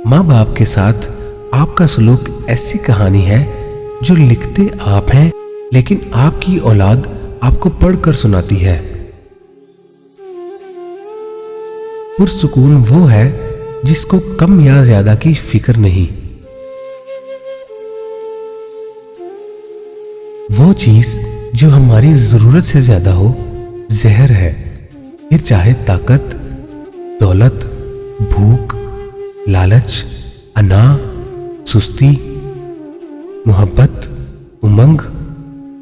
माँ बाप के साथ आपका सलूक ऐसी कहानी है जो लिखते आप हैं, लेकिन आपकी औलाद आपको पढ़कर सुनाती है। पुरसुकून वो है जिसको कम या ज्यादा की फिक्र नहीं। वो चीज जो हमारी जरूरत से ज्यादा हो जहर है, फिर चाहे ताकत, दौलत, भूख, लालच, अना, सुस्ती, मोहब्बत, उमंग,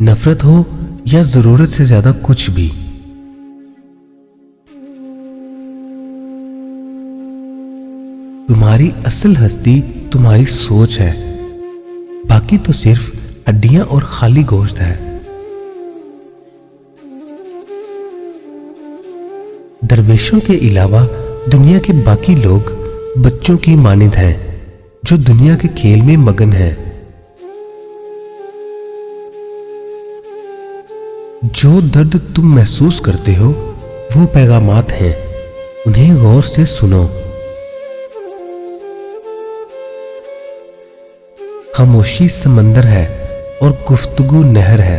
नफरत हो या जरूरत से ज्यादा कुछ भी। तुम्हारी असल हस्ती तुम्हारी सोच है, बाकी तो सिर्फ हड्डियां और खाली गोश्त है। दरवेशों के अलावा दुनिया के बाकी लोग बच्चों की मानिंद हैं जो दुनिया के खेल में मगन हैं। जो दर्द तुम महसूस करते हो वो पैगामात हैं, उन्हें गौर से सुनो। खामोशी समंदर है और गुफ्तगू नहर है।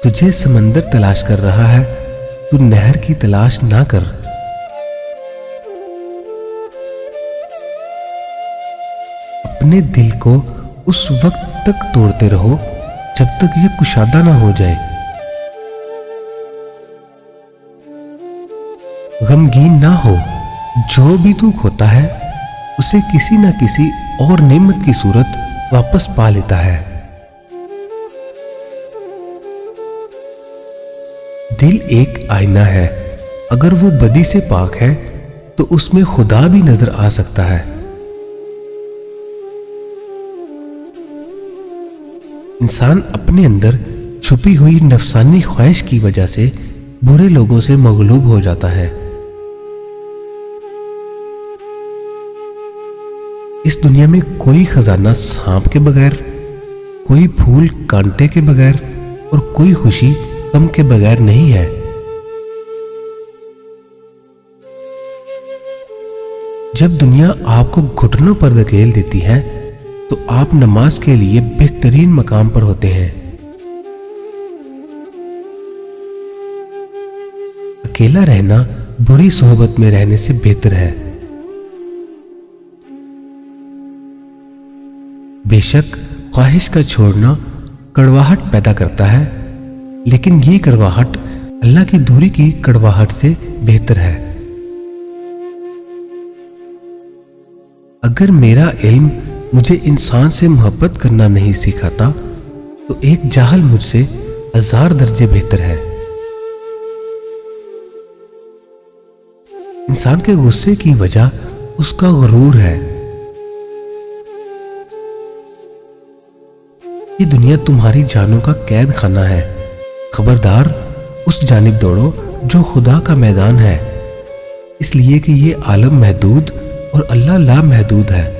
तुझे समंदर तलाश कर रहा है, तू नहर की तलाश ना कर। अपने दिल को उस वक्त तक तोड़ते रहो जब तक ये कुशादा ना हो जाए। गमगीन ना हो, जो भी दुख होता है उसे किसी ना किसी और नेमत की सूरत वापस पा लेता है। दिल एक आईना है, अगर वो बदी से पाक है तो उसमें खुदा भी नजर आ सकता है। इंसान अपने अंदर छुपी हुई नफसानी ख्वाहिश की वजह से बुरे लोगों से मगलूब हो जाता है। इस दुनिया में कोई खजाना सांप के बगैर, कोई फूल कांटे के बगैर और कोई खुशी गम के बगैर नहीं है। जब दुनिया आपको घुटनों पर धकेल देती है तो आप नमाज के लिए बेहतरीन मकाम पर होते हैं। अकेला रहना बुरी सोहबत में रहने से बेहतर है। बेशक ख्वाहिश का छोड़ना कड़वाहट पैदा करता है, लेकिन ये कड़वाहट अल्लाह की दूरी की कड़वाहट से बेहतर है। अगर मेरा इल्म मुझे इंसान से मोहब्बत करना नहीं सिखाता तो एक जाहल मुझसे 1000 दर्जे बेहतर है। इंसान के गुस्से की वजह उसका गुरूर है। ये दुनिया तुम्हारी जानों का कैद खाना है। खबरदार, उस जानिब दौड़ो जो खुदा का मैदान है, इसलिए कि ये आलम महदूद और अल्लाह ला महदूद है।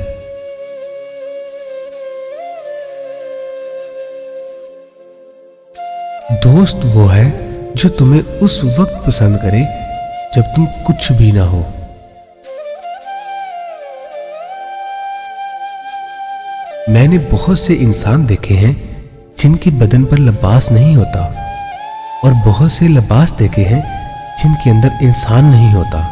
दोस्त वो है जो तुम्हें उस वक्त पसंद करे जब तुम कुछ भी ना हो। मैंने बहुत से इंसान देखे हैं जिनके बदन पर लिबास नहीं होता, और बहुत से लिबास देखे हैं जिनके अंदर इंसान नहीं होता।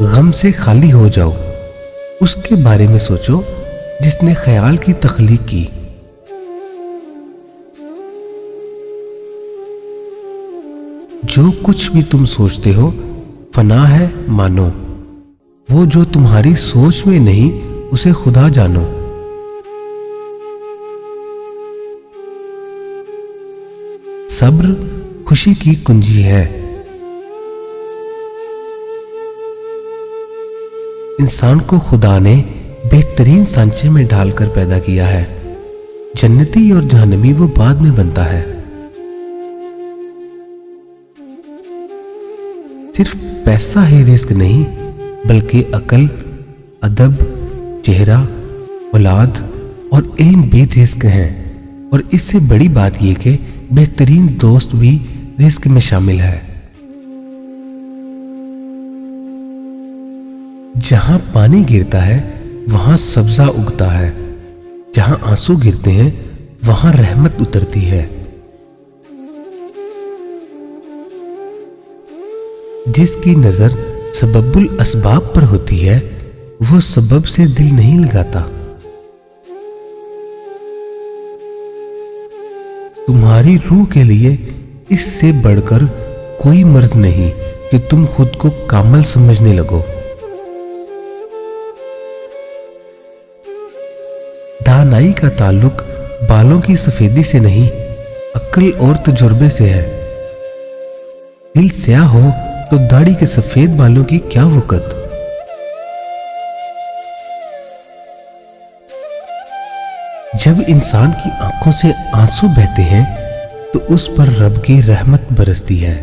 गम से खाली हो जाओ, उसके बारे में सोचो जिसने ख्याल की तख्लीक की। जो कुछ भी तुम सोचते हो फना है, मानो। वो जो तुम्हारी सोच में नहीं उसे खुदा जानो। सब्र खुशी की कुंजी है। इंसान को खुदा ने बेहतरीन सांचे में ढालकर पैदा किया है। जन्नती और जहन्नमी वो बाद में बनता है। सिर्फ पैसा ही रिस्क नहीं, बल्कि अकल, अदब, चेहरा, औलाद और इल्म भी रिस्क हैं। और इससे बड़ी बात यह कि बेहतरीन दोस्त भी रिस्क में शामिल है। जहां पानी गिरता है वहां सब्जा उगता है, जहां आंसू गिरते हैं वहां रहमत उतरती है। जिसकी नजर सबबुल असबाब पर होती है वो सबब से दिल नहीं लगाता। तुम्हारी रूह के लिए इससे बढ़कर कोई मर्ज नहीं कि तुम खुद को कामल समझने लगो। दानाई का ताल्लुक बालों की सफेदी से नहीं, अक्ल और तजुर्बे से है। दिल स्याह हो तो दाढ़ी के सफेद बालों की क्या वक़्त। जब इंसान की आंखों से आंसू बहते हैं तो उस पर रब की रहमत बरसती है।